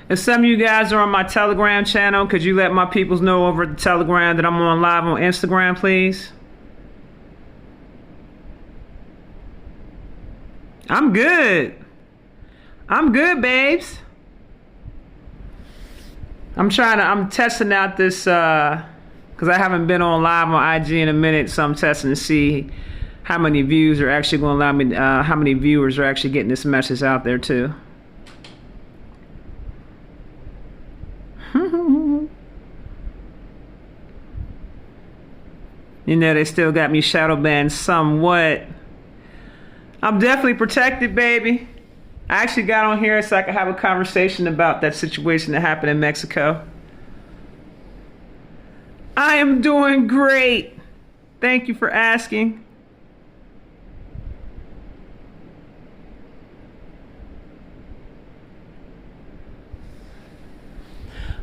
If some of you guys are on my Telegram channel, could you let my peoples know over at the Telegram that I'm on live on Instagram, please? I'm good. I'm good, babes. I'm testing out this, because I haven't been on live on IG in a minute, so I'm testing to see how many views are actually going to allow me, how many viewers are actually getting this message out there too. You know, they still got me shadow banned somewhat. I'm definitely protected, baby. I actually got on here so I could have a conversation about that situation that happened in Mexico. I am doing great. Thank you for asking.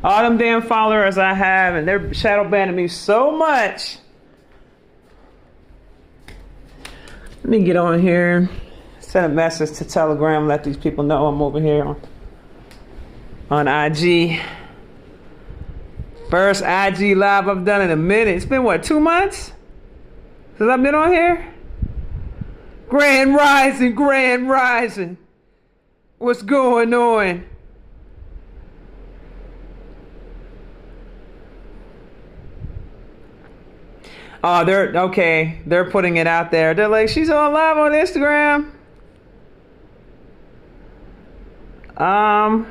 All them damn followers I have, and they're shadow banning me so much. Let me get on here, send a message to Telegram, let these people know I'm over here on IG. First IG live I've done in a minute. It's been what, 2 months since I've been on here? Grand Rising, Grand Rising. What's going on? Oh, they're putting it out there. They're like, she's on live on Instagram. On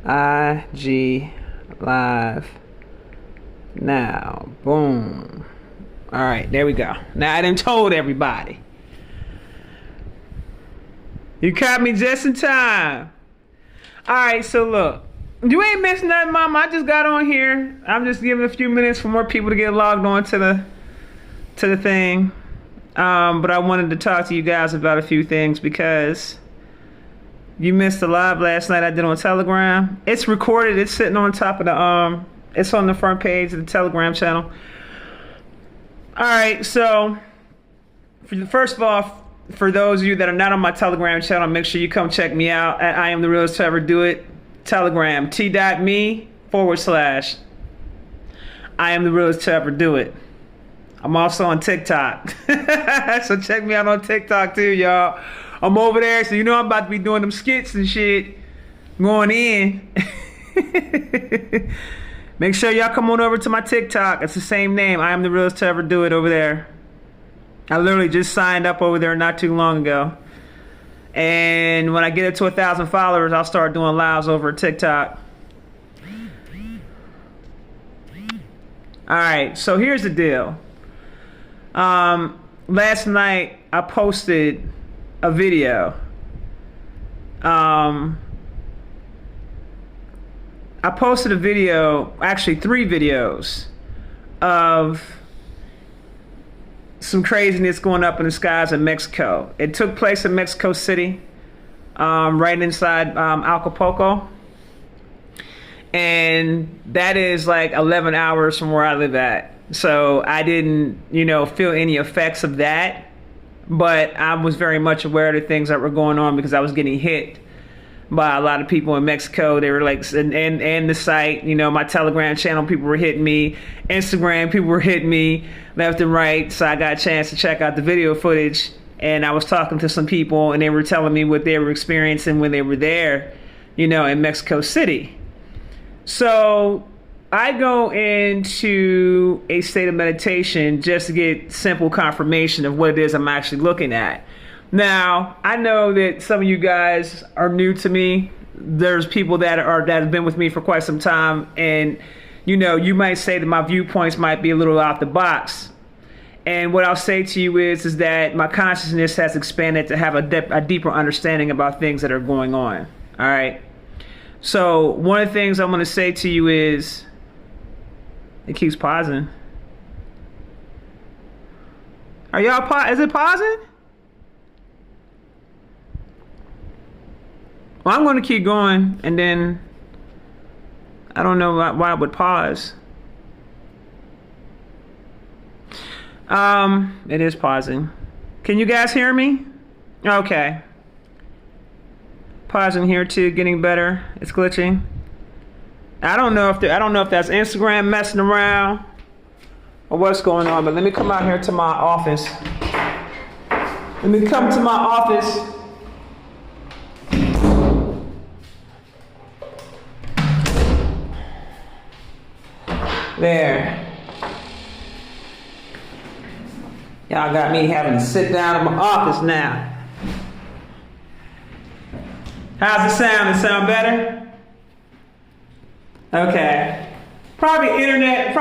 IG live now. Boom. All right, there we go. Now I done told everybody. You caught me just in time. All right, so look. You ain't missed nothing, Mama. I just got on here. I'm just giving a few minutes for more people to get logged on to the thing. But I wanted to talk to you guys about a few things because you missed the live last night I did on Telegram. It's recorded. It's sitting on top of the it's on the front page of the Telegram channel. All right, so first of all, for those of you that are not on my Telegram channel, make sure you come check me out at I Am the Realest to Ever Do It. Telegram, t.me/I am the realest to ever do it. I'm also on TikTok. So check me out on TikTok too, y'all. I'm over there, so you know I'm about to be doing them skits and shit. Going in. Make sure y'all come on over to my TikTok. It's the same name. I am the realest to ever do it over there. I literally just signed up over there not too long ago. And when I get it to 1,000 followers, I'll start doing lives over TikTok. All right, so here's the deal. Last night I posted a video. I posted a video, actually 3 videos of some craziness going up in the skies in Mexico. It took place in Mexico City, right inside Acapulco. And that is like 11 hours from where I live at. So I didn't, feel any effects of that. But I was very much aware of the things that were going on because I was getting hit by a lot of people in Mexico. They were like, and the site, my Telegram channel, people were hitting me. Instagram, people were hitting me left and right. So I got a chance to check out the video footage. And I was talking to some people and they were telling me what they were experiencing when they were there, in Mexico City. So I go into a state of meditation just to get simple confirmation of what it is I'm actually looking at. Now, I know that some of you guys are new to me. There's people that have been with me for quite some time, and you might say that my viewpoints might be a little out the box. And what I'll say to you is that my consciousness has expanded to have a deeper understanding about things that are going on. All right. So one of the things I'm going to say to you is, it keeps pausing. Are y'all is it pausing? Well, I'm going to keep going, and then I don't know why it would pause. It is pausing. Can you guys hear me? Okay. Pausing here too, getting better. It's glitching. I don't know if that's Instagram messing around or what's going on, but let me come out here to my office. Let me come to my office. There. Y'all got me having to sit down in my office now. How's it sound? It sound better? Okay. Probably the internet,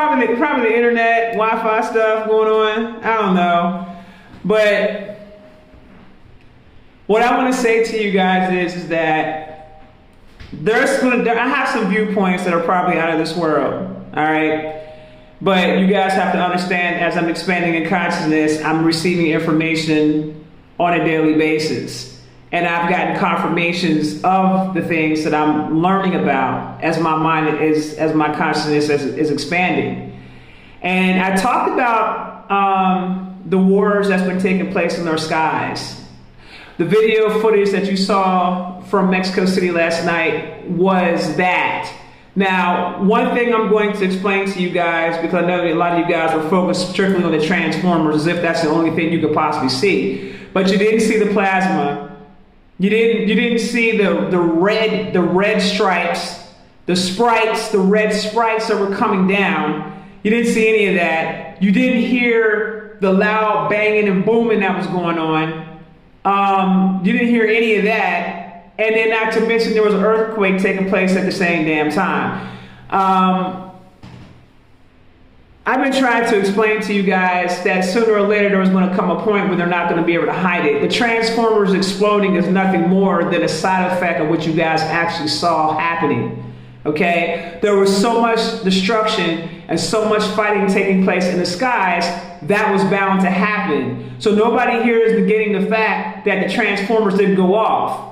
Wi-Fi stuff going on. I don't know. But what I want to say to you guys is that I have some viewpoints that are probably out of this world. All right. But you guys have to understand, as I'm expanding in consciousness, I'm receiving information on a daily basis. And I've gotten confirmations of the things that I'm learning about as my mind as my consciousness is expanding. And I talked about the wars that's been taking place in our skies. The video footage that you saw from Mexico City last night was that. Now, one thing I'm going to explain to you guys, because I know that a lot of you guys are focused strictly on the Transformers as if that's the only thing you could possibly see. But you didn't see the plasma. You didn't see the red stripes, the sprites, the red sprites that were coming down. You didn't see any of that. You didn't hear the loud banging and booming that was going on. You didn't hear any of that. And then not to mention there was an earthquake taking place at the same damn time. I've been trying to explain to you guys that sooner or later there was going to come a point where they're not going to be able to hide it. The Transformers exploding is nothing more than a side effect of what you guys actually saw happening. Okay? There was so much destruction and so much fighting taking place in the skies that was bound to happen. So nobody here is negating the fact that the Transformers didn't go off.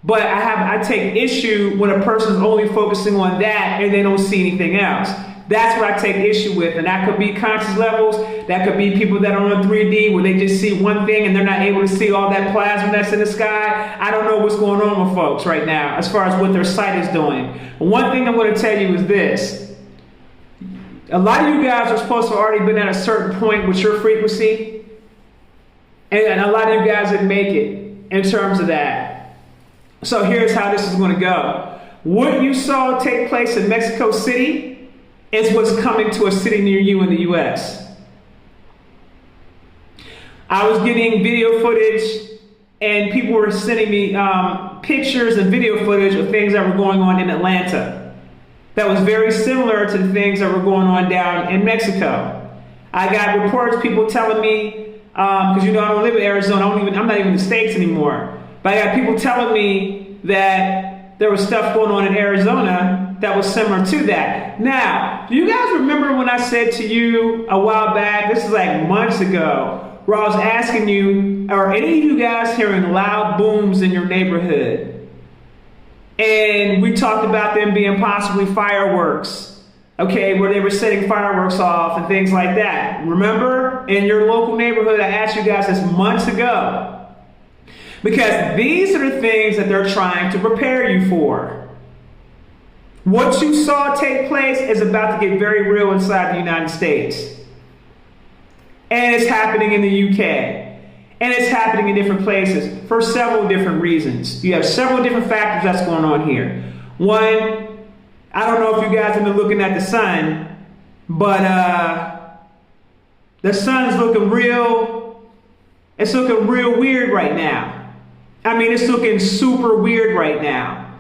But I take issue when a person's only focusing on that and they don't see anything else. That's what I take issue with. And that could be conscious levels. That could be people that are on 3D where they just see one thing and they're not able to see all that plasma that's in the sky. I don't know what's going on with folks right now as far as what their sight is doing. But one thing I'm going to tell you is this. A lot of you guys are supposed to have already been at a certain point with your frequency. And a lot of you guys didn't make it in terms of that. So here's how this is going to go. What you saw take place in Mexico City is what's coming to a city near you in the U.S. I was getting video footage and people were sending me pictures and video footage of things that were going on in Atlanta. That was very similar to the things that were going on down in Mexico. I got reports, people telling me, because you know I don't live in Arizona, I'm not even in the States anymore. But I got people telling me that there was stuff going on in Arizona that was similar to that. Now, do you guys remember when I said to you a while back, this is like months ago, where I was asking you, are any of you guys hearing loud booms in your neighborhood? And we talked about them being possibly fireworks, okay, where they were setting fireworks off and things like that. Remember, in your local neighborhood, I asked you guys this months ago. Because these are the things that they're trying to prepare you for. What you saw take place is about to get very real inside the United States. And it's happening in the UK. And it's happening in different places for several different reasons. You have several different factors that's going on here. One, I don't know if you guys have been looking at the sun, but the sun's looking real weird right now. I mean, it's looking super weird right now.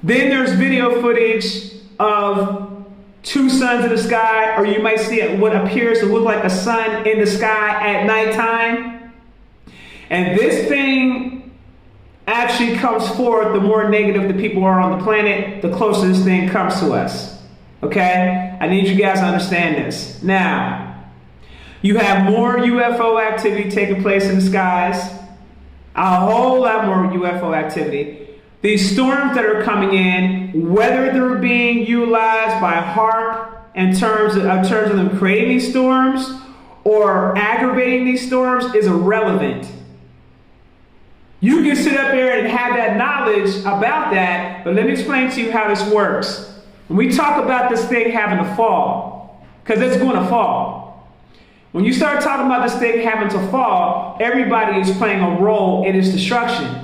Then there's video footage of two suns in the sky, or you might see what appears to look like a sun in the sky at nighttime. And this thing actually comes forth, the more negative the people are on the planet, the closer this thing comes to us. Okay? I need you guys to understand this. Now, you have more UFO activity taking place in the skies. A whole lot more UFO activity. These storms that are coming in, whether they're being utilized by HAARP in terms of them creating these storms or aggravating these storms is irrelevant. You can sit up there and have that knowledge about that, but let me explain to you how this works. When we talk about this thing having to fall, because it's going to fall. When you start talking about this thing having to fall, everybody is playing a role in its destruction.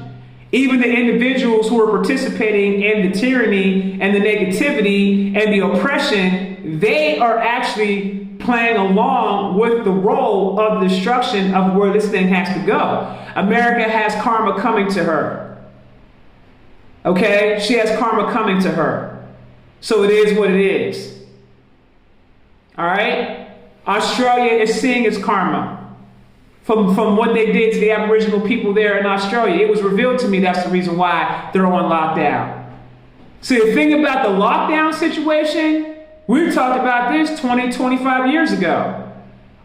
Even the individuals who are participating in the tyranny and the negativity and the oppression, they are actually playing along with the role of destruction of where this thing has to go. America has karma coming to her. Okay? She has karma coming to her. So it is what it is. All right? Australia is seeing its karma from what they did to the Aboriginal people there in Australia. It was revealed to me that's the reason why they're on lockdown. See, the thing about the lockdown situation, we talked about this 20, 25 years ago.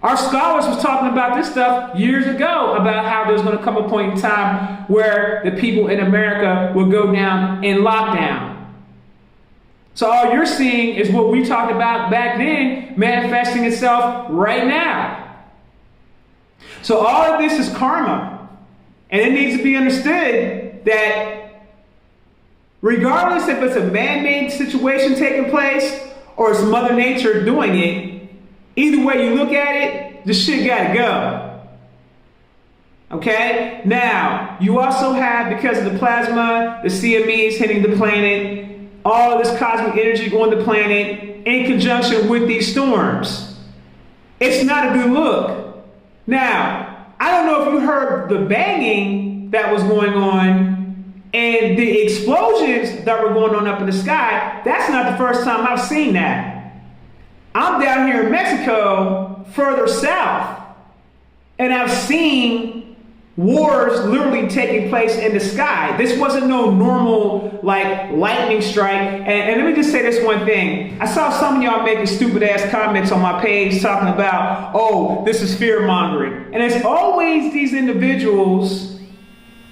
Our scholars was talking about this stuff years ago, about how there's going to come a point in time where the people in America will go down in lockdown. So all you're seeing is what we talked about back then manifesting itself right now. So all of this is karma. And it needs to be understood that regardless if it's a man-made situation taking place or it's Mother Nature doing it, either way you look at it, the shit gotta go. Okay? Now, you also have, because of the plasma, the CMEs hitting the planet, all of this cosmic energy on the planet in conjunction with these storms. It's not a good look. Now, I don't know if you heard the banging that was going on and the explosions that were going on up in the sky. That's not the first time I've seen that. I'm down here in Mexico, further south, and I've seen wars literally taking place in the sky. This wasn't no normal like lightning strike. And let me just say this one thing. I saw some of y'all making stupid ass comments on my page talking about, oh, this is fear mongering. And it's always these individuals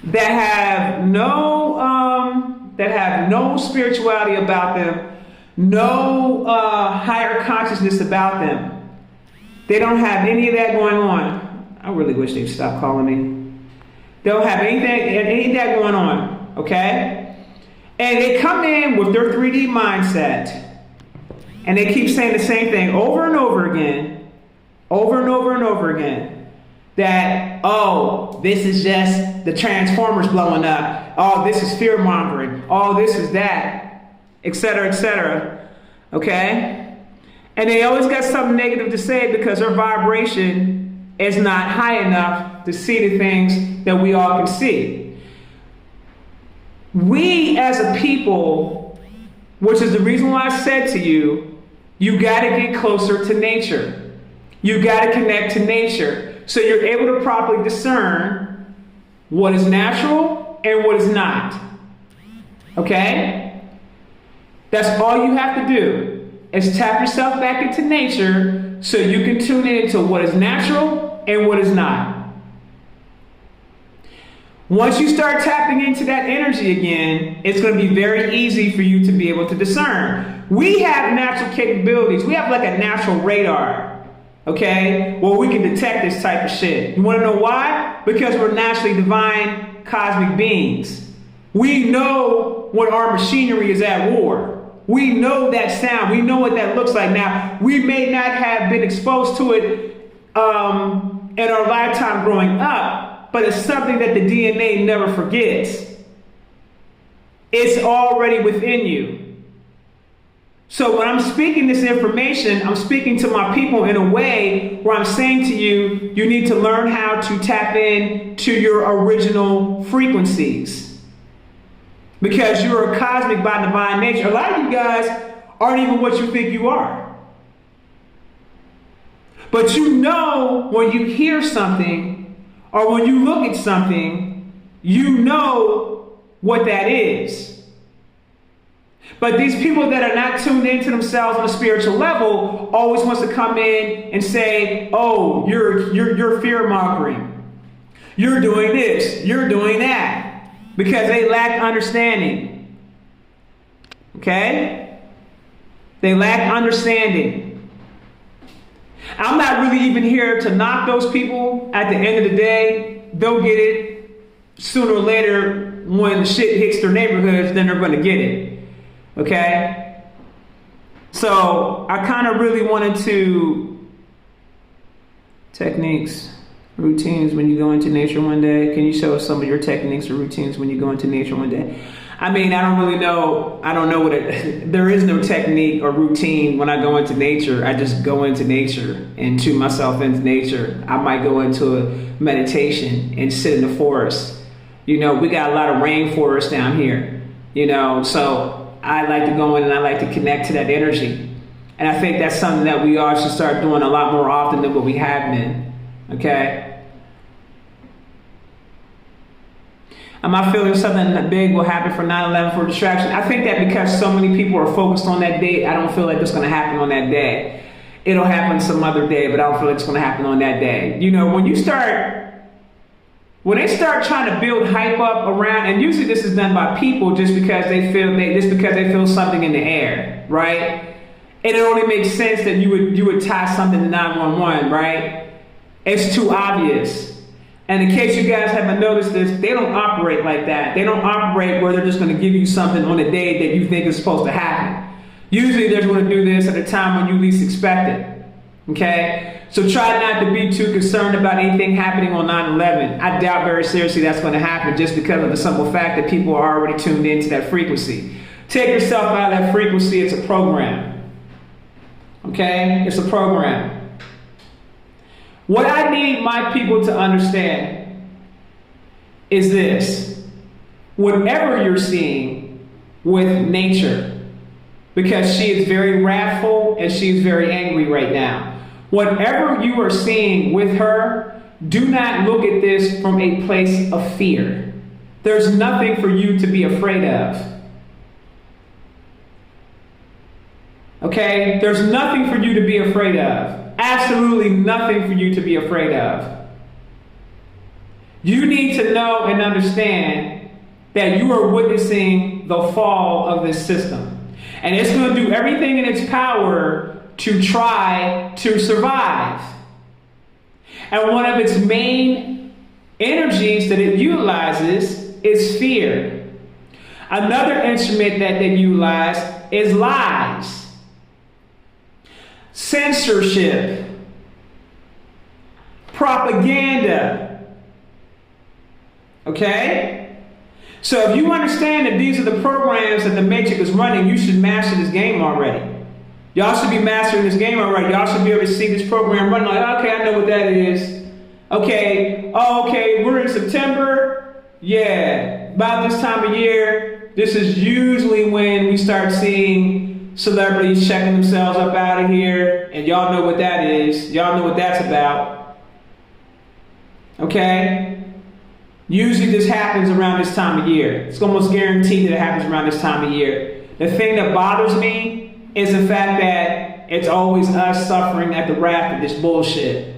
that have no spirituality about them, no higher consciousness about them. They don't have any of that going on. I really wish they'd stop calling me. They don't have any of that going on, okay? And they come in with their 3D mindset, and they keep saying the same thing over and over again, over and over and over again, that, oh, this is just the Transformers blowing up, oh, this is fear-mongering, oh, this is that, etc., okay? And they always got something negative to say because their vibration is not high enough to see the things that we all can see. We as a people, which is the reason why I said to you, you got to get closer to nature. You got to connect to nature so you're able to properly discern what is natural and what is not. Okay? That's all you have to do is tap yourself back into nature so you can tune into what is natural and what is not. Once you start tapping into that energy again, it's going to be very easy for you to be able to discern. We have natural capabilities. We have like a natural radar, okay? Well, we can detect this type of shit. You want to know why? Because we're naturally divine cosmic beings. We know when our machinery is at war. We know that sound. We know what that looks like. Now, we may not have been exposed to it in our lifetime growing up, but it's something that the DNA never forgets. It's already within you. So when I'm speaking this information, I'm speaking to my people in a way where I'm saying to you, you need to learn how to tap in to your original frequencies. Because you're a cosmic by divine nature. A lot of you guys aren't even what you think you are. But you know when you hear something, or when you look at something, you know what that is. But these people that are not tuned into themselves on a spiritual level always wants to come in and say, oh, you're fear-mongering. You're doing this, you're doing that. Because they lack understanding. Okay? They lack understanding. I'm not really even here to knock those people. At the end of the day, they'll get it. sooner or later, when the shit hits their neighborhoods, then they're going to get it. Okay? So I kind of really wanted to techniques, routines when you go into nature one day. Can you show us some of your techniques or routines when you go into nature one day? I mean, I don't really know. I don't know what it, there is no technique or routine when I go into nature. I just go into nature and tune myself into nature. I might go into a meditation and sit in the forest. You know, we got a lot of rainforest down here, you know, so I like to go in and I like to connect to that energy. And I think that's something that we all should start doing a lot more often than what we have been. Okay? Am I feeling something big will happen for 9/11 for distraction? I think that because so many people are focused on that date, I don't feel like it's going to happen on that day. It'll happen some other day, but I don't feel like it's going to happen on that day. You know, when they start trying to build hype up around, and usually this is done by people just because they feel something in the air, right? And it only makes sense that you would tie something to 911, right? It's too obvious. And in case you guys haven't noticed this, they don't operate like that. They don't operate where they're just going to give you something on a day that you think is supposed to happen. Usually they're going to do this at a time when you least expect it. Okay? So try not to be too concerned about anything happening on 9/11. I doubt very seriously that's going to happen just because of the simple fact that people are already tuned into that frequency. Take yourself out of that frequency. It's a program. Okay? It's a program. What I need my people to understand is this. Whatever you're seeing with nature, because she is very wrathful and she is very angry right now. Whatever you are seeing with her, do not look at this from a place of fear. There's nothing for you to be afraid of. Okay? There's nothing for you to be afraid of. Absolutely nothing for you to be afraid of. You need to know and understand that you are witnessing the fall of this system. And it's going to do everything in its power to try to survive. And one of its main energies that it utilizes is fear. Another instrument that they utilize is lies. Censorship, propaganda. Okay? So if you understand that these are the programs that the Matrix is running, you should master this game already. Y'all should be mastering this game already. Y'all should be able to see this program running like, okay, I know what that is. Okay, we're in September. Yeah, about this time of year, this is usually when we start seeing celebrities checking themselves up out of here, and y'all know what that is. Y'all know what that's about. Okay? Usually this happens around this time of year. It's almost guaranteed that it happens around this time of year. The thing that bothers me is the fact that it's always us suffering at the wrath of this bullshit.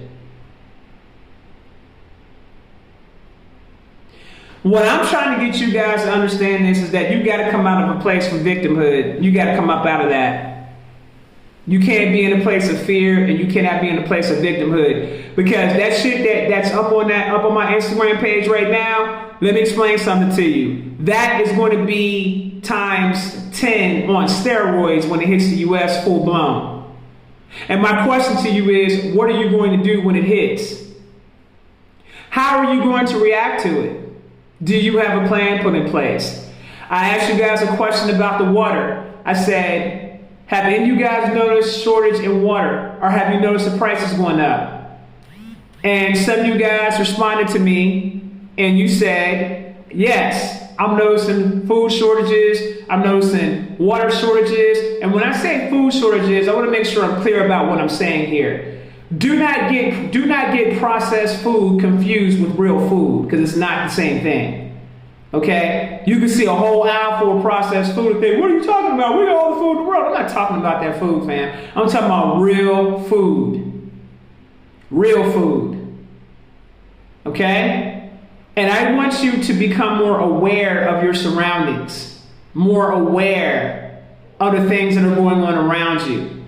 What I'm trying to get you guys to understand this is that you got to come out of a place of victimhood. You got to come up out of that. You can't be in a place of fear, and you cannot be in a place of victimhood, because that shit that's up on my Instagram page right now. Let me explain something to you. That is going to be times 10 on steroids when it hits the U.S. full blown. And my question to you is, what are you going to do when it hits? How are you going to react to it? Do you have a plan put in place? I asked you guys a question about the water. I said, have any of you guys noticed shortage in water? Or have you noticed the prices going up? And some of you guys responded to me and you said, yes, I'm noticing food shortages. I'm noticing water shortages. And when I say food shortages, I want to make sure I'm clear about what I'm saying here. Do not get processed food confused with real food, because it's not the same thing. Okay? You can see a whole aisle full of processed food and think, what are you talking about? We got all the food in the world. I'm not talking about that food, fam. I'm talking about real food. Real food. Okay? And I want you to become more aware of your surroundings. More aware of the things that are going on around you.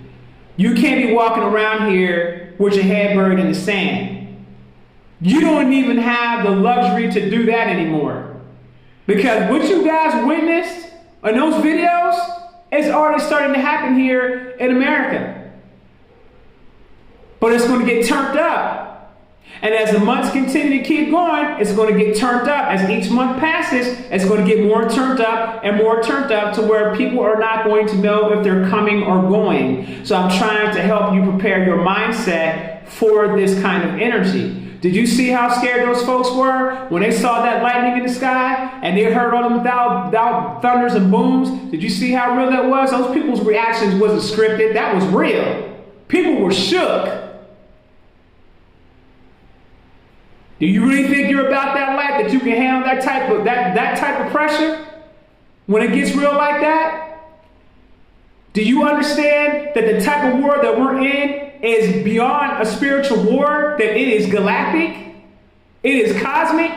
You can't be walking around here with your head buried in the sand. You don't even have the luxury to do that anymore. Because what you guys witnessed in those videos is already starting to happen here in America. But it's going to get turned up. And as the months continue to keep going, it's going to get turned up. As each month passes, it's going to get more turned up and more turned up to where people are not going to know if they're coming or going. So I'm trying to help you prepare your mindset for this kind of energy. Did you see how scared those folks were when they saw that lightning in the sky and they heard all them thunders and booms? Did you see how real that was? Those people's reactions wasn't scripted. That was real. People were shook. Do you really think you're about that life, that you can handle that type of pressure when it gets real like that? Do you understand that the type of war that we're in is beyond a spiritual war, that it is galactic? It is cosmic?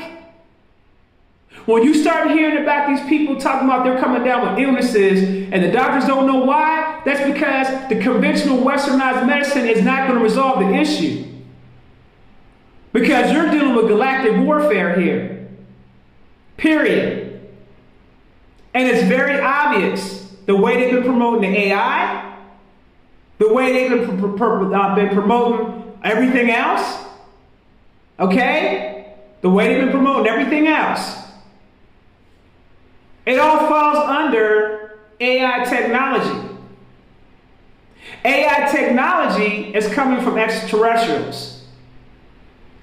When you start hearing about these people talking about they're coming down with illnesses and the doctors don't know why, that's because the conventional westernized medicine is not going to resolve the issue. Because you're dealing with galactic warfare here. Period. And it's very obvious the way they've been promoting the AI, the way they've been promoting everything else, okay? The way they've been promoting everything else. It all falls under AI technology. AI technology is coming from extraterrestrials.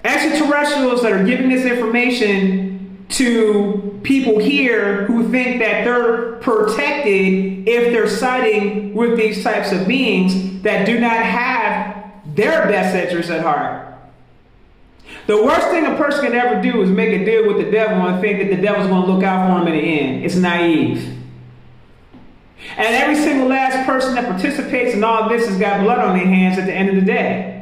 Extraterrestrials that are giving this information to people here who think that they're protected if they're siding with these types of beings that do not have their best interests at heart. The worst thing a person can ever do is make a deal with the devil and think that the devil's going to look out for him in the end. It's naive. And every single last person that participates in all of this has got blood on their hands at the end of the day.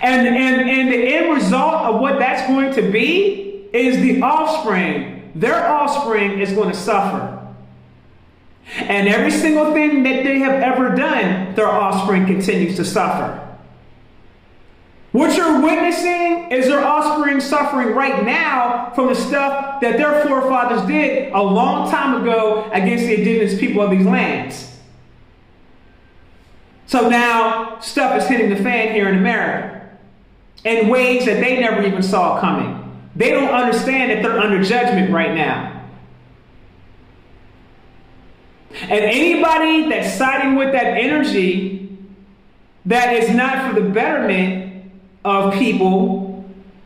And the end result of what that's going to be is the offspring. Their offspring is going to suffer. And every single thing that they have ever done, their offspring continues to suffer. What you're witnessing is their offspring suffering right now from the stuff that their forefathers did a long time ago against the indigenous people of these lands. So now stuff is hitting the fan here in America in ways that they never even saw coming. They don't understand that they're under judgment right now. And anybody that's siding with that energy that is not for the betterment of people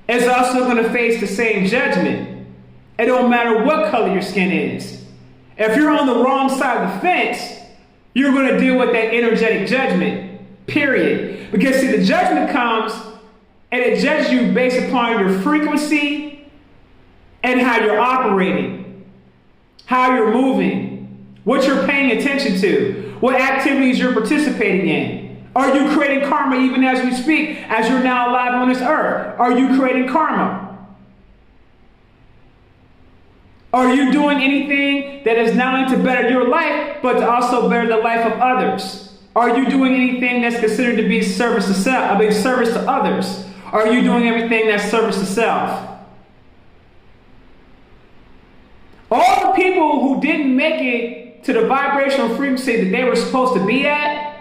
is also going to face the same judgment. It don't matter what color your skin is. If you're on the wrong side of the fence, you're going to deal with that energetic judgment, period. Because see, the judgment comes and it judges you based upon your frequency and how you're operating, how you're moving, what you're paying attention to, what activities you're participating in. Are you creating karma even as we speak, as you're now alive on this earth? Are you creating karma? Are you doing anything that is not only to better your life, but to also better the life of others? Are you doing anything that's considered to be service to self, a service to others? Are you doing everything that's service to self? All the people who didn't make it to the vibrational frequency that they were supposed to be at,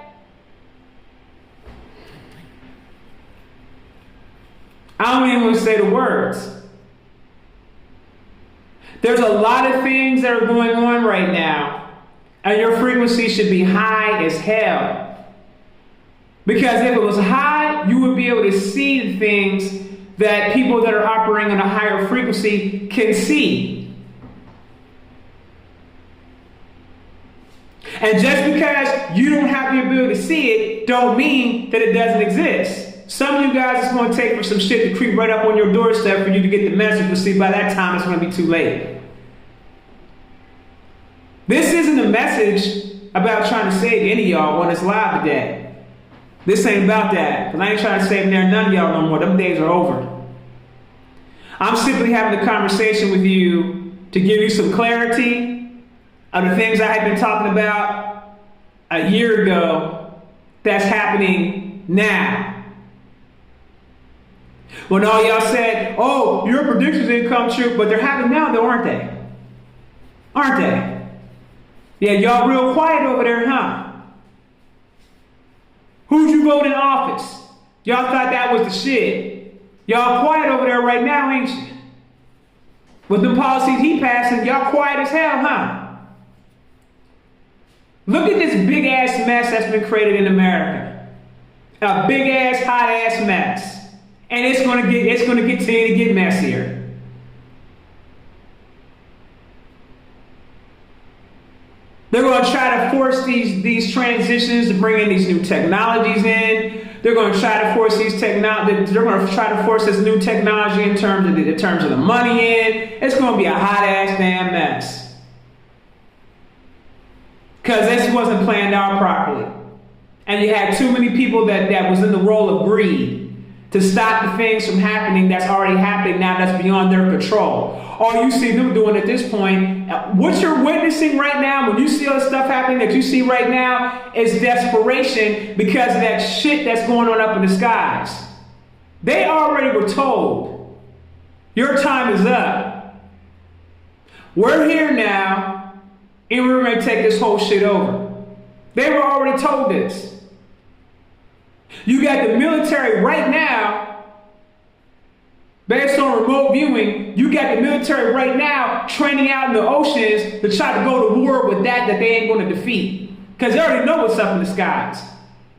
I don't even want to say the words. There's a lot of things that are going on right now, and your frequency should be high as hell. Because if it was high, you would be able to see the things that people that are operating on a higher frequency can see. And just because you don't have the ability to see it, don't mean that it doesn't exist. Some of you guys, it's going to take for some shit to creep right up on your doorstep for you to get the message, but see, by that time, it's going to be too late. This isn't a message about trying to save any of y'all on this live today. This ain't about that, because I ain't trying to save none of y'all no more. Them days are over. I'm simply having a conversation with you to give you some clarity of the things I had been talking about a year ago that's happening now. When all y'all said, oh, your predictions didn't come true, but they're happening now, though, aren't they? Aren't they? Yeah, y'all real quiet over there, huh? Who'd you vote in office? Y'all thought that was the shit. Y'all quiet over there right now, ain't you? With the policies he passing, y'all quiet as hell, huh? Look at this big ass mess that's been created in America. A big ass, hot ass mess. And it's gonna continue to get messier. They're going to try to force these transitions to bring in these new technologies in. They're going to try to force these technology. They're going to try to force this new technology in terms of the money in. It's going to be a hot ass damn mess because this wasn't planned out properly, and you had too many people that was in the role of greed to stop the things from happening that's already happening now that's beyond their control. All you see them doing at this point, what you're witnessing right now, when you see all the stuff happening that you see right now, is desperation because of that shit that's going on up in the skies. They already were told, your time is up. We're here now, and we're going to take this whole shit over. They were already told this. You got the military right now, based on remote viewing, you got the military right now training out in the oceans to try to go to war with that they ain't going to defeat. Because they already know what's up in the skies.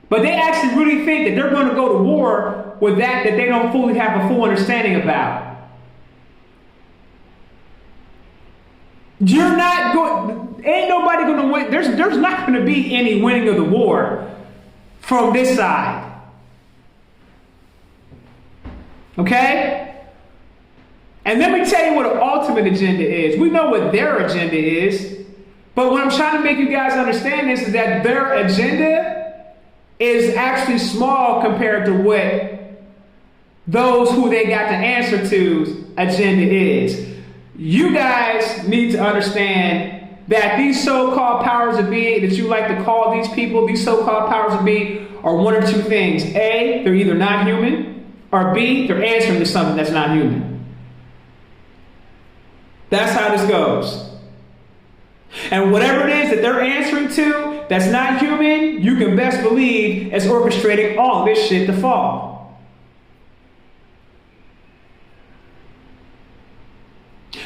But they actually really think that they're going to go to war with that they don't fully have a full understanding about. You're not going, ain't nobody going to win. There's not going to be any winning of the war from this side. Okay? And let me tell you what an ultimate agenda is. We know what their agenda is, but what I'm trying to make you guys understand is that their agenda is actually small compared to what those who they got to answer to's agenda is. You guys need to understand that these so-called powers of be that you like to call these people, these so-called powers of be, are one or two things. A, they're either not human, or B, they're answering to something that's not human. That's how this goes. And whatever it is that they're answering to that's not human, you can best believe is orchestrating all this shit to fall.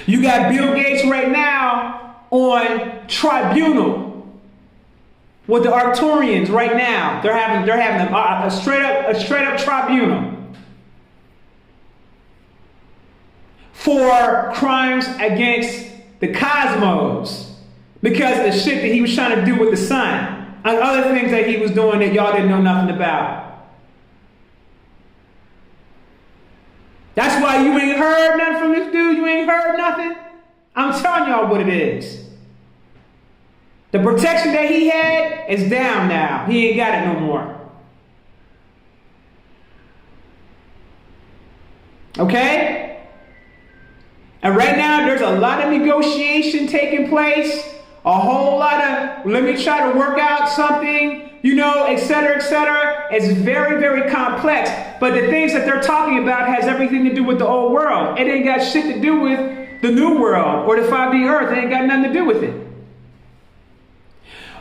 You got Bill Gates right now on tribunal with the Arcturians right now. They're having a straight up tribunal for crimes against the cosmos because of the shit that he was trying to do with the sun and other things that he was doing that y'all didn't know nothing about. That's why you ain't heard nothing from this dude. You ain't heard nothing. I'm telling y'all what it is. The protection that he had is down now. He ain't got it no more. Okay? And right now, there's a lot of negotiation taking place. A whole lot of, let me try to work out something, et cetera, et cetera. It's very, very complex. But the things that they're talking about has everything to do with the old world. It ain't got shit to do with the new world or the 5D earth. It ain't got nothing to do with it.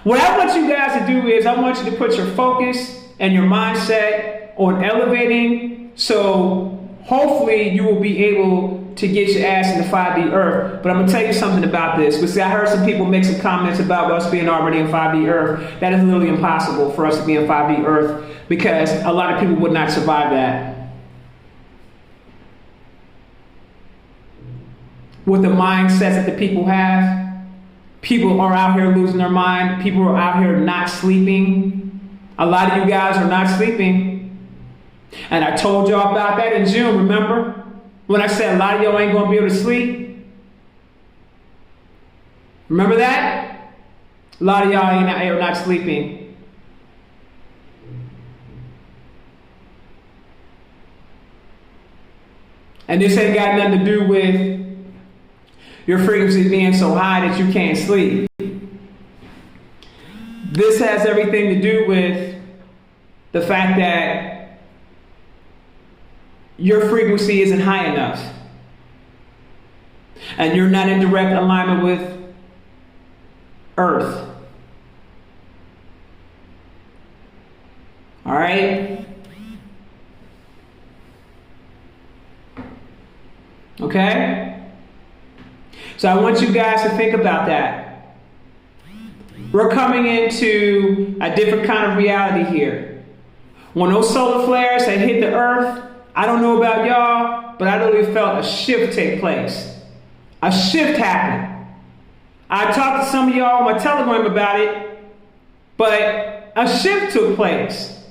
What I want you guys to do is I want you to put your focus and your mindset on elevating, so hopefully you will be able to get your ass in the 5D earth. But I'm going to tell you something about this. But see, I heard some people make some comments about us being already in 5D earth. That is literally impossible for us to be in 5D earth because a lot of people would not survive that. With the mindsets that the people have, people are out here losing their mind. People are out here not sleeping. A lot of you guys are not sleeping. And I told y'all about that in June, remember? When I said a lot of y'all ain't gonna be able to sleep. Remember that? A lot of y'all are not sleeping. And this ain't got nothing to do with your frequency being so high that you can't sleep. This has everything to do with the fact that your frequency isn't high enough. And you're not in direct alignment with Earth. All right? Okay? So I want you guys to think about that. We're coming into a different kind of reality here. When those solar flares had hit the Earth, I don't know about y'all, but I literally felt a shift take place. A shift happened. I talked to some of y'all on my Telegram about it, but a shift took place.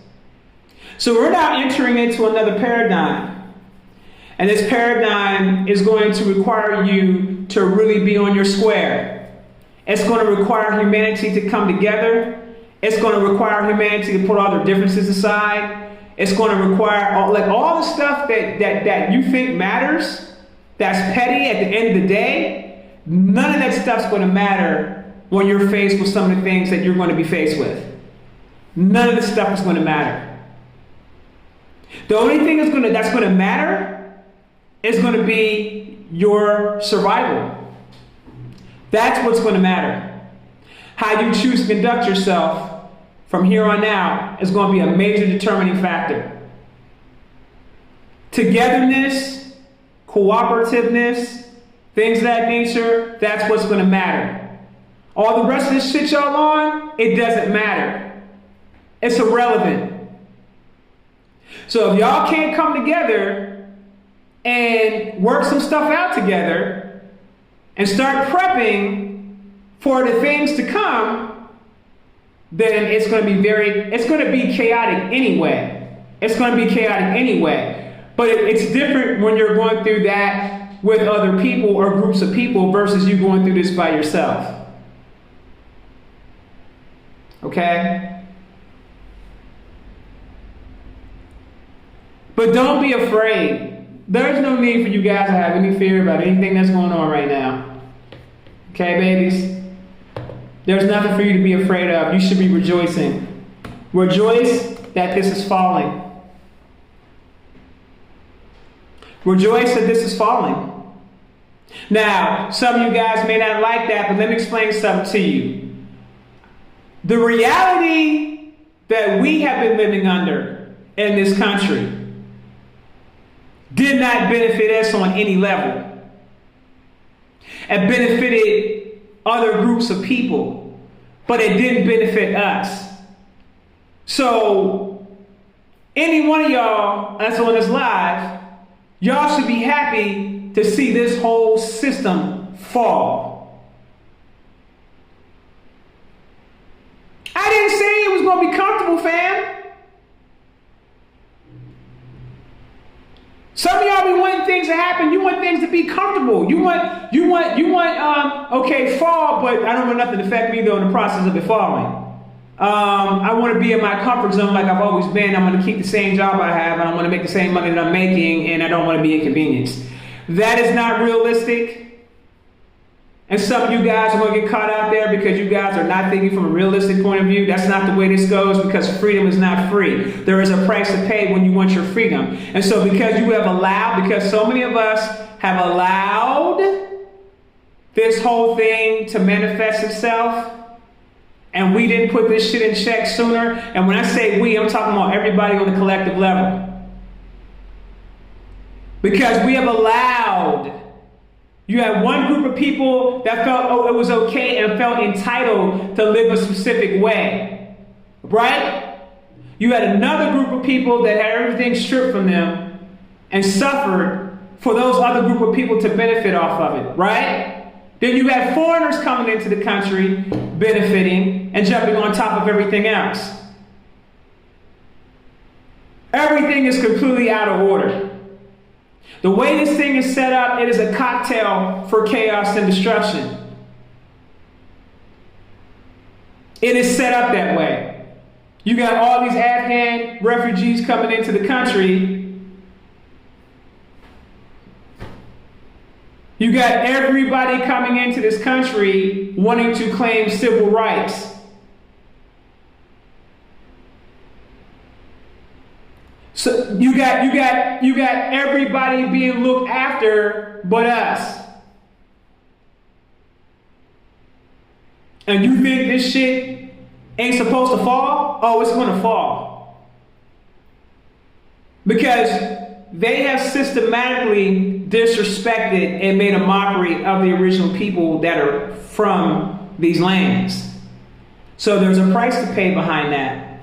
So we're now entering into another paradigm. And this paradigm is going to require you to really be on your square. It's going to require humanity to come together. It's going to require humanity to put all their differences aside. It's going to require all the stuff that you think matters, that's petty at the end of the day. None of that stuff's going to matter when you're faced with some of the things that you're going to be faced with. None of the stuff is going to matter. The only thing that's going to matter is going to be your survival. That's what's going to matter. How you choose to conduct yourself from here on out is going to be a major determining factor. Togetherness, cooperativeness, things of that nature, that's what's going to matter. All the rest of this shit y'all on, it doesn't matter. It's irrelevant. So if y'all can't come together and work some stuff out together and start prepping for the things to come, then it's going to be chaotic anyway. It's going to be chaotic anyway. But it's different when you're going through that with other people or groups of people versus you going through this by yourself. Okay? But don't be afraid. There's no need for you guys to have any fear about anything that's going on right now. Okay, babies? There's nothing for you to be afraid of. You should be rejoicing. Rejoice that this is falling. Rejoice that this is falling. Now, some of you guys may not like that, but let me explain something to you. The reality that we have been living under in this country did not benefit us on any level. It benefited other groups of people, but it didn't benefit us. So, any one of y'all that's on this live, y'all should be happy to see this whole system fall. I didn't say it was going to be comfortable, fam. Some of y'all be wanting things to happen. You want things to be comfortable. You want, fall, but I don't want nothing to affect me though in the process of it falling. I want to be in my comfort zone like I've always been. I'm going to keep the same job I have, and I want to make the same money that I'm making, and I don't want to be inconvenienced. That is not realistic. And some of you guys are going to get caught out there because you guys are not thinking from a realistic point of view. That's not the way this goes, because freedom is not free. There is a price to pay when you want your freedom. And so because so many of us have allowed this whole thing to manifest itself, and we didn't put this shit in check sooner. And when I say we, I'm talking about everybody on the collective level. Because we have allowed. You had one group of people that felt, it was okay and felt entitled to live a specific way, right? You had another group of people that had everything stripped from them and suffered for those other group of people to benefit off of it, right? Then you had foreigners coming into the country, benefiting and jumping on top of everything else. Everything is completely out of order. The way this thing is set up, it is a cocktail for chaos and destruction. It is set up that way. You got all these Afghan refugees coming into the country. You got everybody coming into this country wanting to claim civil rights. So you got everybody being looked after but us. And you think this shit ain't supposed to fall? Oh, it's gonna fall. Because they have systematically disrespected and made a mockery of the original people that are from these lands. So there's a price to pay behind that.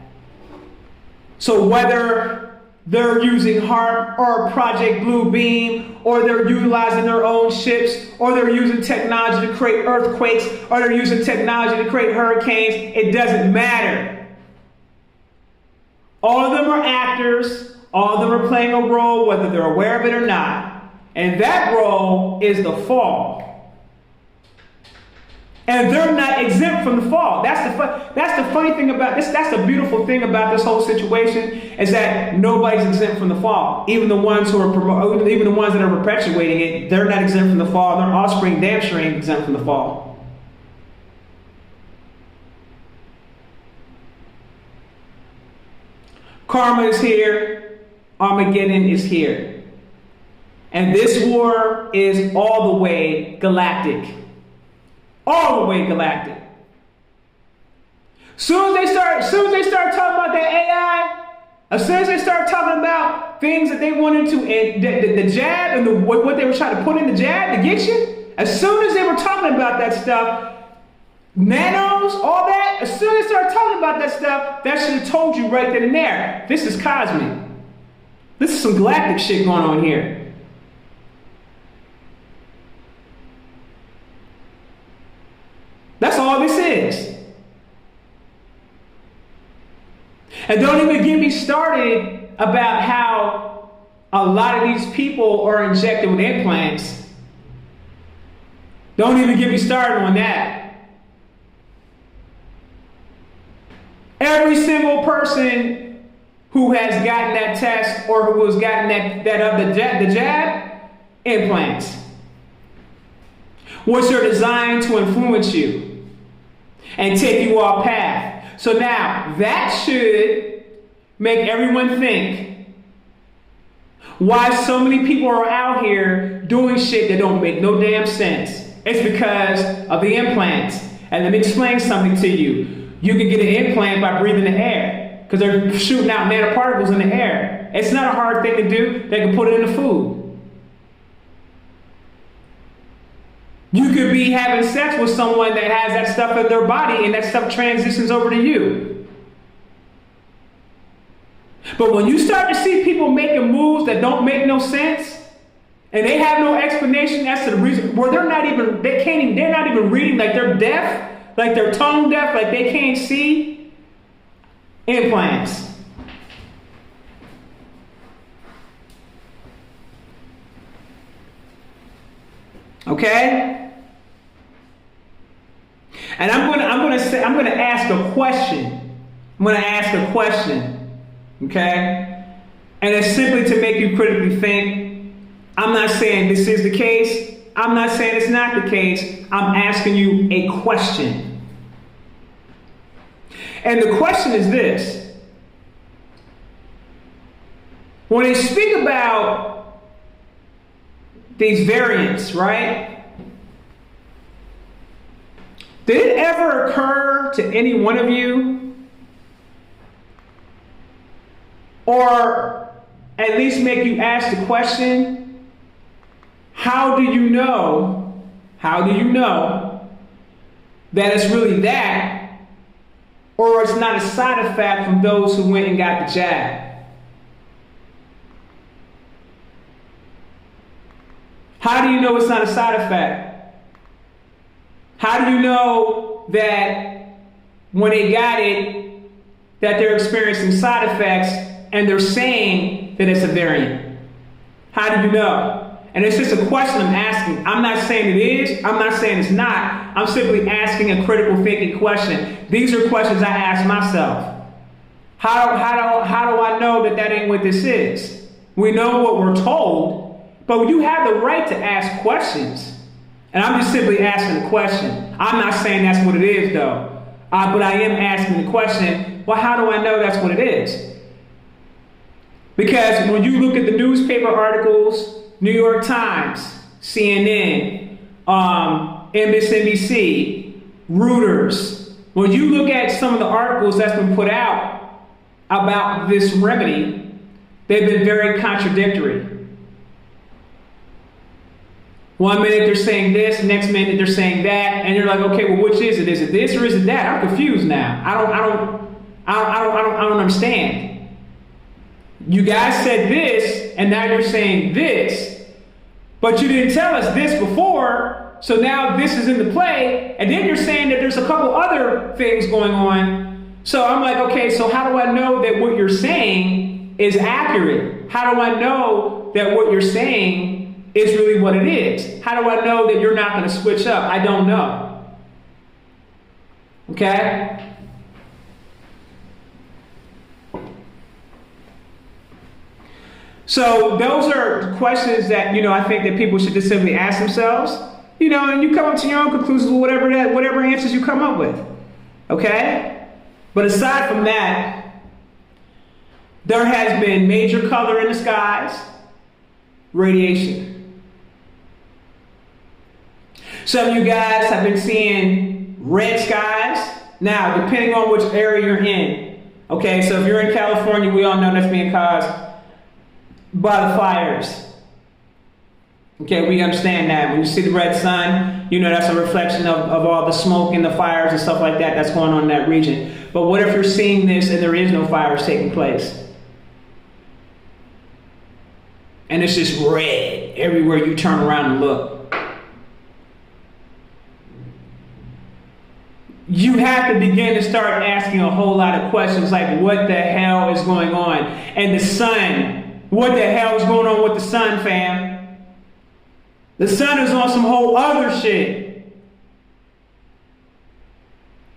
So whether they're using HARP or Project Blue Beam, or they're utilizing their own ships, or they're using technology to create earthquakes, or they're using technology to create hurricanes, it doesn't matter. All of them are actors. All of them are playing a role, whether they're aware of it or not. And that role is the fall. And they're not exempt from the fall. That's the funny thing about this. That's the beautiful thing about this whole situation, is that nobody's exempt from the fall. Even the ones who are even the ones that are perpetuating it, they're not exempt from the fall. Their offspring damn sure ain't exempt from the fall. Karma is here. Armageddon is here. And this war is all the way galactic. All the way galactic. Soon as they start talking about that AI, as soon as they start talking about things that they wanted to, and the jab and what they were trying to put in the jab to get you, as soon as they were talking about that stuff, nanos, all that, as soon as they started talking about that stuff, that should have told you right then and there, this is cosmic. This is some galactic shit going on here. That's all this is. And don't even get me started about how a lot of these people are injected with implants. Don't even get me started on that. Every single person who has gotten that test or who has gotten the jab, implants, which are designed to influence you and take you off path. So now that should make everyone think why so many people are out here doing shit that don't make no damn sense. It's because of the implants. And let me explain something to you. You can get an implant by breathing the air, because they're shooting out nanoparticles in the air. It's not a hard thing to do. They can put it in the food. You could be having sex with someone that has that stuff in their body, and that stuff transitions over to you. But when you start to see people making moves that don't make no sense, and they have no explanation as to the reason, where they're not even reading, like they're deaf, like they're tone deaf, like they can't see, implants. Okay? And I'm gonna ask a question. I'm gonna ask a question. Okay? And it's simply to make you critically think. I'm not saying this is the case. I'm not saying it's not the case. I'm asking you a question. And the question is this. When they speak about these variants, right? Did it ever occur to any one of you, or at least make you ask the question, how do you know that it's really that, or it's not a side effect from those who went and got the jab? How do you know it's not a side effect? How do you know that when they got it, that they're experiencing side effects and they're saying that it's a variant? How do you know? And it's just a question I'm asking. I'm not saying it is. I'm not saying it's not. I'm simply asking a critical thinking question. These are questions I ask myself. How do I know that ain't what this is? We know what we're told, but you have the right to ask questions. And I'm just simply asking the question. I'm not saying that's what it is, though. But I am asking the question, well, how do I know that's what it is? Because when you look at the newspaper articles, New York Times, CNN, MSNBC, Reuters, when you look at some of the articles that's been put out about this remedy, they've been very contradictory. One minute they're saying this, next minute they're saying that, and you're like, okay, well, which is it? Is it this or is it that? I'm confused now. I don't understand. You guys said this, and now you're saying this, but you didn't tell us this before, so now this is into play, and then you're saying that there's a couple other things going on. So I'm like, okay, so how do I know that what you're saying is accurate? How do I know that what you're saying is really what it is? How do I know that you're not going to switch up? I don't know. Okay? So those are questions that, I think that people should just simply ask themselves, and you come up to your own conclusions with whatever answers you come up with. Okay? But aside from that, there has been major color in the skies, radiation. Some of you guys have been seeing red skies. Now, depending on which area you're in. Okay, so if you're in California, we all know that's being caused by the fires. Okay, we understand that. When you see the red sun, that's a reflection of all the smoke and the fires and stuff like that that's going on in that region. But what if you're seeing this and there is no fires taking place? And it's just red everywhere you turn around and look. You have to begin to start asking a whole lot of questions like, what the hell is going on? And the sun, what the hell is going on with the sun, fam? The sun is on some whole other shit.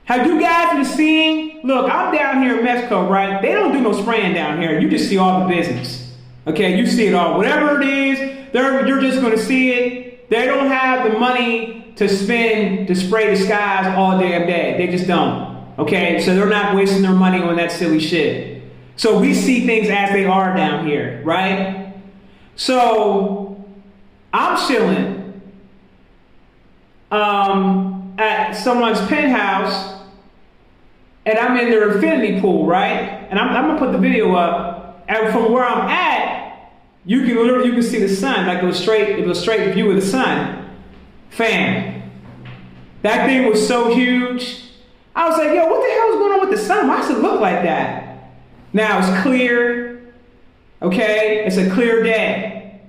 Have you guys been seeing? Look, I'm down here in Mexico, right? They don't do no spraying down here. You just see all the business. Okay, you see it all. Whatever it is, you're just going to see it. They don't have the money to spend to spray the skies all damn day. They just don't. Okay, so they're not wasting their money on that silly shit. So we see things as they are down here, right? So I'm chilling at someone's penthouse, and I'm in their infinity pool, right? And I'm gonna put the video up, and from where I'm at, you can see the sun, like a straight view of the sun. Fam, that thing was so huge. I was like, yo, what the hell is going on with the sun? Why does it look like that? Now it's clear, okay? It's a clear day.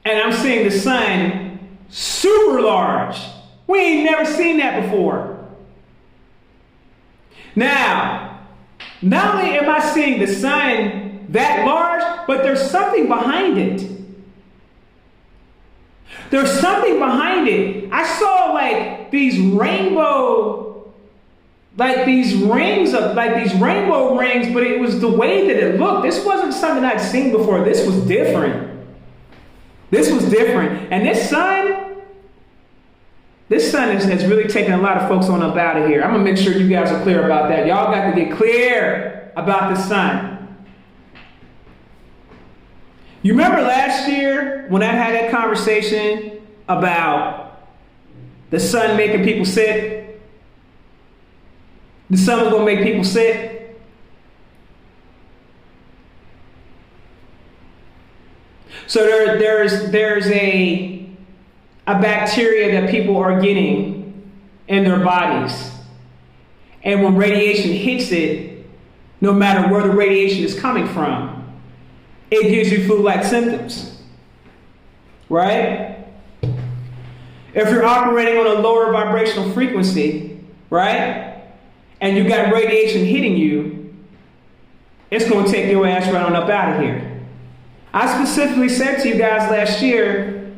And I'm seeing the sun super large. We ain't never seen that before. Now, not only am I seeing the sun that large, but there's something behind it. There's something behind it. I saw like these rainbow rings, but it was the way that it looked. This wasn't something I'd seen before. This was different. And this sun has really taken a lot of folks on up out of here. I'm going to make sure you guys are clear about that. Y'all got to get clear about the sun. You remember last year when I had that conversation about the sun making people sick? The sun was going to make people sick. So there's a bacteria that people are getting in their bodies. And when radiation hits it, no matter where the radiation is coming from, it gives you flu-like symptoms. Right? If you're operating on a lower vibrational frequency, right? And you got radiation hitting you, it's going to take your ass right on up out of here. I specifically said to you guys last year,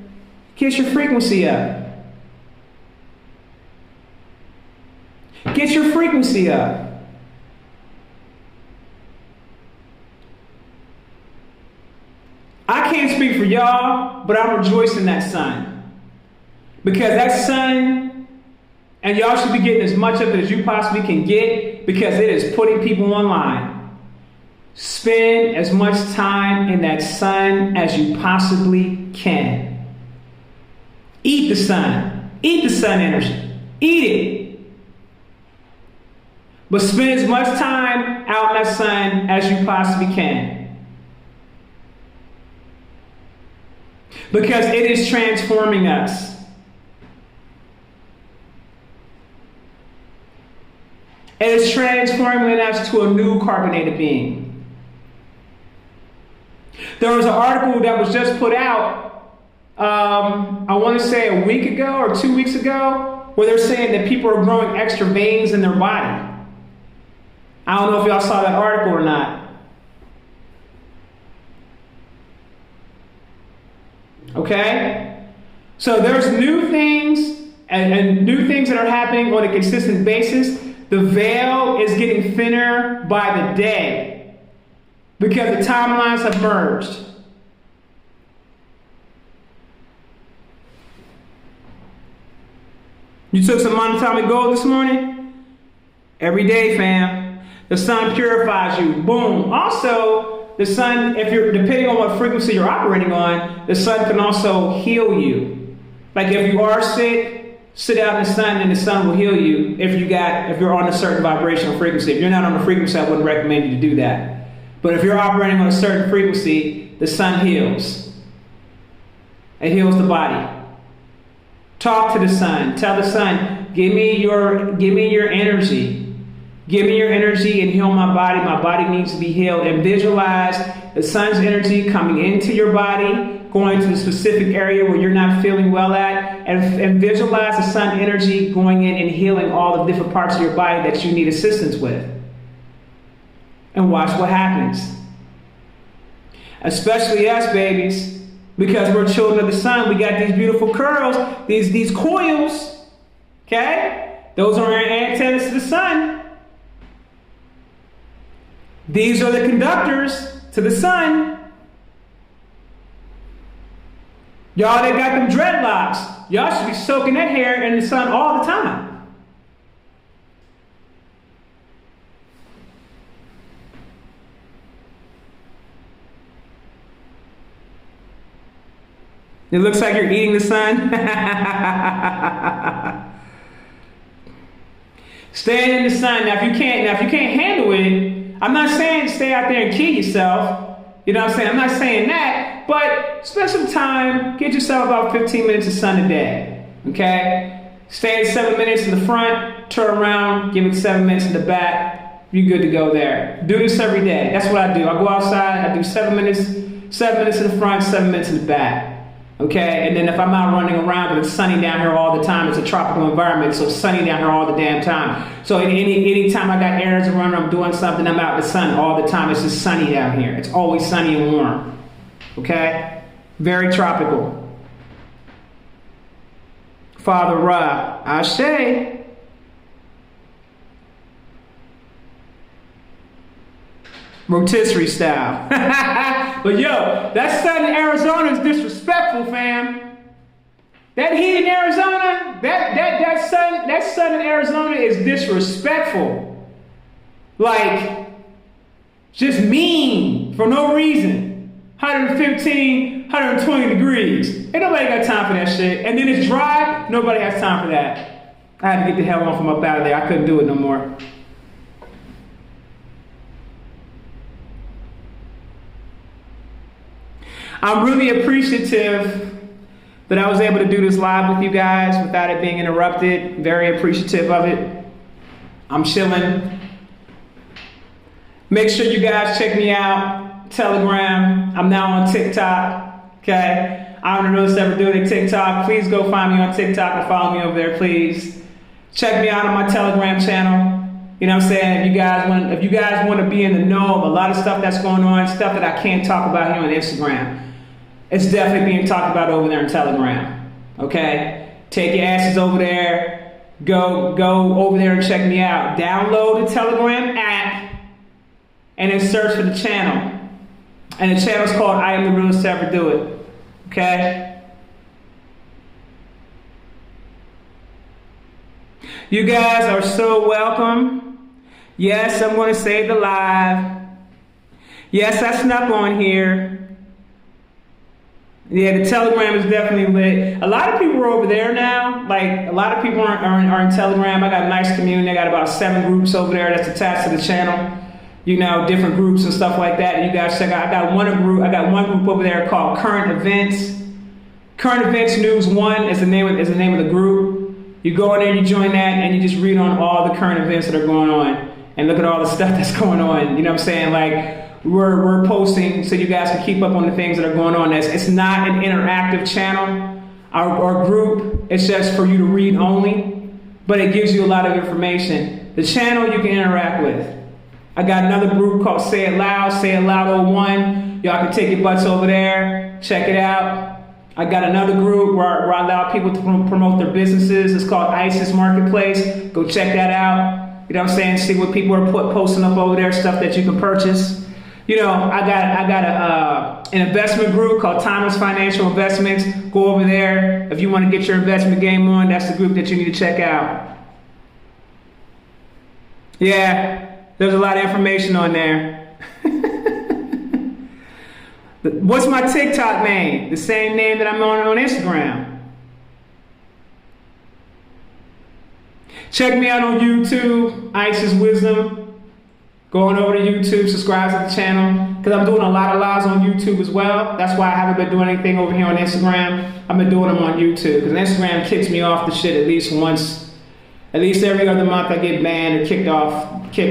get your frequency up. Get your frequency up. I can't speak for y'all, but I'm rejoicing in that sun. Because that sun, and y'all should be getting as much of it as you possibly can get, because it is putting people online. Spend as much time in that sun as you possibly can. Eat the sun. Eat the sun energy. Eat it. But spend as much time out in that sun as you possibly can. Because it is transforming us. It is transforming us to a new carbonated being. There was an article that was just put out, I want to say a week ago or 2 weeks ago, where they're saying that people are growing extra veins in their body. I don't know if y'all saw that article or not. Okay? So there's new things and new things that are happening on a consistent basis. The veil is getting thinner by the day because the timelines have merged. You took some monatomic gold this morning? Every day, fam. The sun purifies you. Boom. Also, the sun, if you're depending on what frequency you're operating on, the sun can also heal you. Like if you are sick, sit out in the sun and the sun will heal you if you're on a certain vibrational frequency. If you're not on a frequency, I wouldn't recommend you to do that. But if you're operating on a certain frequency, the sun heals. It heals the body. Talk to the sun. Tell the sun, give me your energy. Give me your energy and heal my body. My body needs to be healed. And visualize the sun's energy coming into your body, going to the specific area where you're not feeling well at, and visualize the sun energy going in and healing all the different parts of your body that you need assistance with. And watch what happens. Especially us, babies, because we're children of the sun. We got these beautiful curls, these coils, okay? Those are our antennas to the sun. These are the conductors to the sun. Y'all that got them dreadlocks, y'all should be soaking that hair in the sun all the time. It looks like you're eating the sun. Stay in the sun. Now if you can't handle it, I'm not saying stay out there and kill yourself. You know what I'm saying? I'm not saying that, but spend some time, get yourself about 15 minutes of sun a day. Okay? Stay 7 minutes in the front, turn around, give it 7 minutes in the back. You're good to go there. Do this every day. That's what I do. I go outside, I do 7 minutes in the front, 7 minutes in the back. Okay, and then if I'm out running around, but it's sunny down here all the time, it's a tropical environment, so it's sunny down here all the damn time. So any time I got errands to run, I'm doing something, I'm out in the sun all the time. It's just sunny down here. It's always sunny and warm. Okay, very tropical. Father Ra, Ashe. Rotisserie style. But yo, that sun in Arizona is disrespectful, fam. That heat in Arizona, that sun in Arizona is disrespectful. Like, just mean for no reason. 115, 120 degrees. Ain't nobody got time for that shit. And then it's dry, nobody has time for that. I had to get the hell off from up out of there. I couldn't do it no more. I'm really appreciative that I was able to do this live with you guys without it being interrupted. Very appreciative of it. I'm chilling. Make sure you guys check me out. Telegram. I'm now on TikTok. Okay? I don't know if ever doing a TikTok. Please go find me on TikTok and follow me over there, please. Check me out on my Telegram channel. You know what I'm saying? If you guys want to be in the know of a lot of stuff that's going on, stuff that I can't talk about here on Instagram, it's definitely being talked about over there on Telegram. Okay? Take your asses over there. Go over there and check me out. Download the Telegram app and then search for the channel. And the channel's called I Am the Realest to Ever Do It. Okay? You guys are so welcome. Yes, I'm going to save the live. Yes, I snuck on here. Yeah, the Telegram is definitely lit. A lot of people are over there now. Like, a lot of people are in Telegram. I got a nice community. I got about 7 groups over there that's attached to the channel. You know, different groups and stuff like that. And you guys check out. I got one group over there called Current Events. Current Events News 1 is the name of the group. You go in there, you join that, and you just read on all the current events that are going on. And look at all the stuff that's going on. You know what I'm saying? Like, we're posting so you guys can keep up on the things that are going on. It's not an interactive channel. Our group, it's just for you to read only, but it gives you a lot of information. The channel you can interact with. I got another group called Say It Loud 01. Y'all can take your butts over there, check it out. I got another group where I allow people to promote their businesses. It's called ISIS Marketplace. Go check that out. You know what I'm saying? See what people are posting up over there, stuff that you can purchase. You know, I got an investment group called Timeless Financial Investments. Go over there. If you want to get your investment game on, that's the group that you need to check out. Yeah, there's a lot of information on there. What's my TikTok name? The same name that I'm on Instagram. Check me out on YouTube, Isis Wisdom. Going over to YouTube, subscribe to the channel, because I'm doing a lot of lives on YouTube as well. That's why I haven't been doing anything over here on Instagram. I've been doing them on YouTube, because Instagram kicks me off the shit at least once. At least every other month I get banned or kicked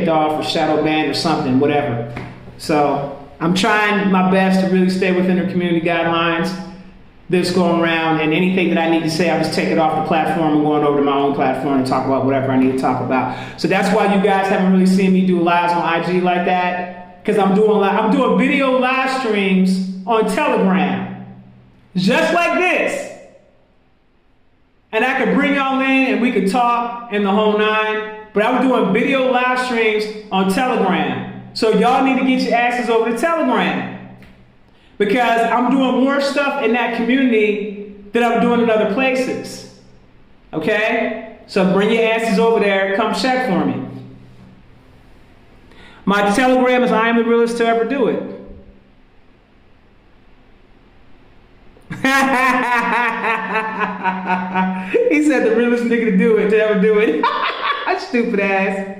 off or shadow banned or something, whatever. So I'm trying my best to really stay within the community guidelines this going around, and anything that I need to say, I'll just take it off the platform and going over to my own platform and talk about whatever I need to talk about. So that's why you guys haven't really seen me do lives on IG like that, because I'm doing video live streams on Telegram, just like this. And I could bring y'all in and we could talk in the whole nine, but I'm doing video live streams on Telegram. So y'all need to get your asses over to Telegram, because I'm doing more stuff in that community than I'm doing in other places. Okay? So bring your asses over there, come check for me. My Telegram is I am the realest to ever do it. He said the realest nigga to do it, to ever do it. Stupid ass.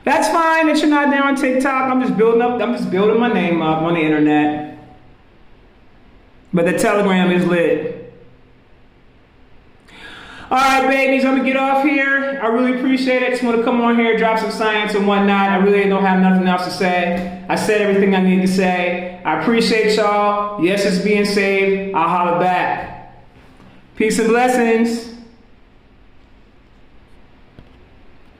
That's fine that you're not there on TikTok. I'm just building my name up on the internet. But the Telegram is lit. All right, babies, I'm gonna get off here. I really appreciate it. Just want to come on here, drop some science and whatnot. I really don't have nothing else to say. I said everything I need to say. I appreciate y'all. Yes, it's being saved. I'll holler back. Peace and blessings.